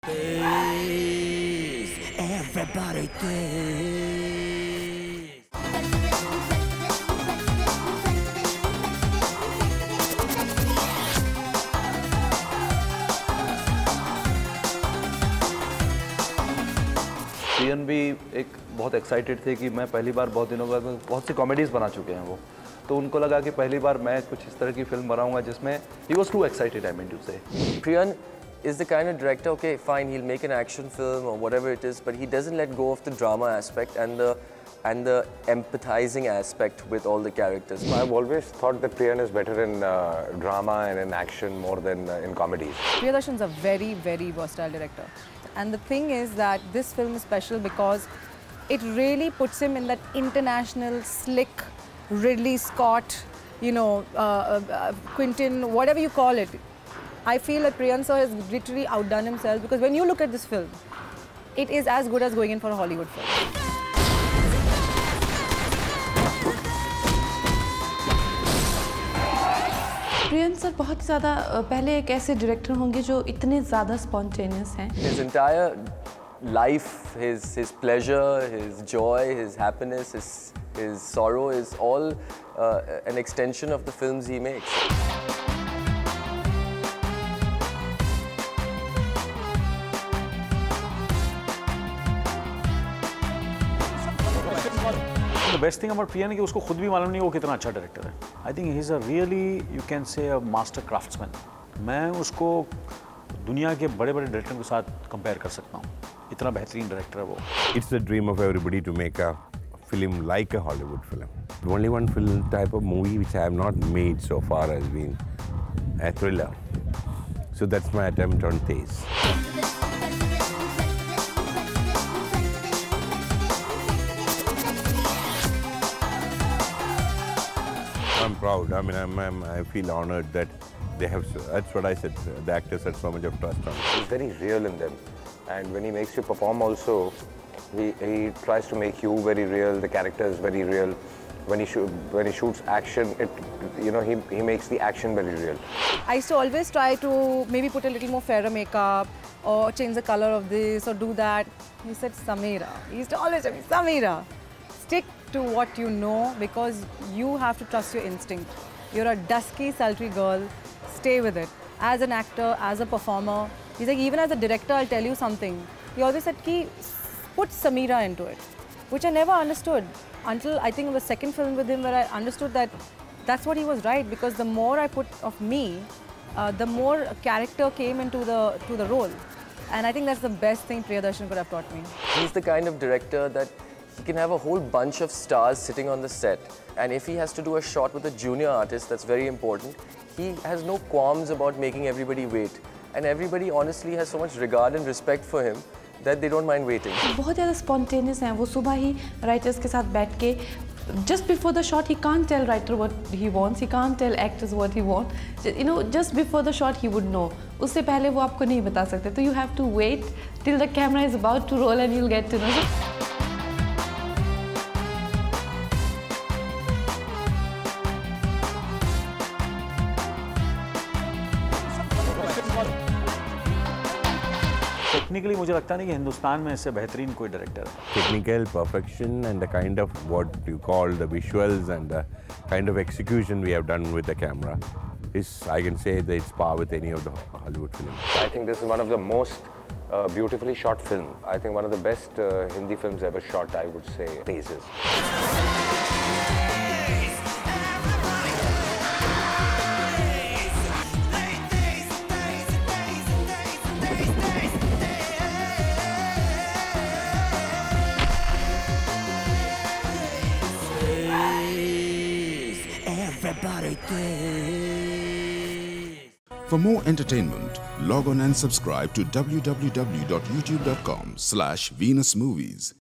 Everybody prion भी एक बहुत एक्साइटेड थे कि मैं पहली बार बहुत दिनों बाद बहुत सी कॉमेडीज़ बना चुके हैं वो, तो उनको लगा कि पहली बार मैं कुछ इस तरह की फिल्म बनाऊंगा जिसमें he was too excited, I mean to say. Priyan is the kind of director, okay, fine, he'll make an action film or whatever it is, but he doesn't let go of the drama aspect and the empathizing aspect with all the characters. I've always thought that Priyan is better in drama and in action more than in comedies. Priyadarshan's a very, very versatile director. And the thing is that this film is special because it really puts him in that international, slick, Ridley Scott, you know, Quentin, whatever you call it. I feel that Priyan sir has literally outdone himself because when you look at this film, it is as good as going in for a Hollywood film. Prion sir बहुत ज़्यादा पहले एक ऐसे director होंगे जो इतने ज़्यादा spontaneous हैं. His entire life, his pleasure, his joy, his happiness, his sorrow is all an extension of the films he makes. The best thing about Priyan है कि उसको खुद भी मालूम नहीं वो कितना अच्छा डायरेक्टर है. I think he's a really, you can say, a master craftsman. मैं उसको दुनिया के बड़े-बड़े डायरेक्टरों के साथ कंपेयर कर सकता हूँ. इतना बेहतरीन डायरेक्टर है वो. It's the dream of everybody to make a film like a Hollywood film. The only one film type of movie which I have not made so far has been a thriller. So that's my attempt on Taste. I'm proud. I mean, I feel honored that they have. That's what I said. The actors had so much of trust on me. He's very real in them, and when he makes you perform, also, he tries to make you very real. The character is very real. When he shoots action, he makes the action very real. I used to always try to maybe put a little more fairer makeup or change the color of this or do that. He said, Sameera. He used to always tell me, Sameera, stick to what you know because you have to trust your instinct. You're a dusky, sultry girl. Stay with it. As an actor, as a performer, he's like, even as a director, I'll tell you something. He always said, put Sameera into it, which I never understood until I think the second film with him where I understood that that's what he was right because the more I put of me, the more character came into the role. And I think that's the best thing Priyadarshan could have taught me. He's the kind of director that he can have a whole bunch of stars sitting on the set, and if he has to do a shot with a junior artist, that's very important. He has no qualms about making everybody wait, and everybody honestly has so much regard and respect for him that they don't mind waiting. बहुत ज़्यादा spontaneous हैं. वो सुबह ही writers के साथ बैठ के just before the shot he can't tell writer what he wants, he can't tell actors what he wants. You know, just before the shot he would know. उससे पहले वो आपको नहीं बता सकते. So you have to wait till the camera is about to roll and you'll get to know. Technically मुझे लगता नहीं कि हिंदुस्तान में इससे बेहतरीन कोई डायरेक्टर है. Technical perfection and the kind of what you call the visuals and the kind of execution we have done with the camera is, I can say that it's par with any of the Hollywood films. I think this is one of the most beautifully shot films. I think one of the best Hindi films ever shot, I would say, Phases. For more entertainment, log on and subscribe to www.youtube.com/VenusMovies.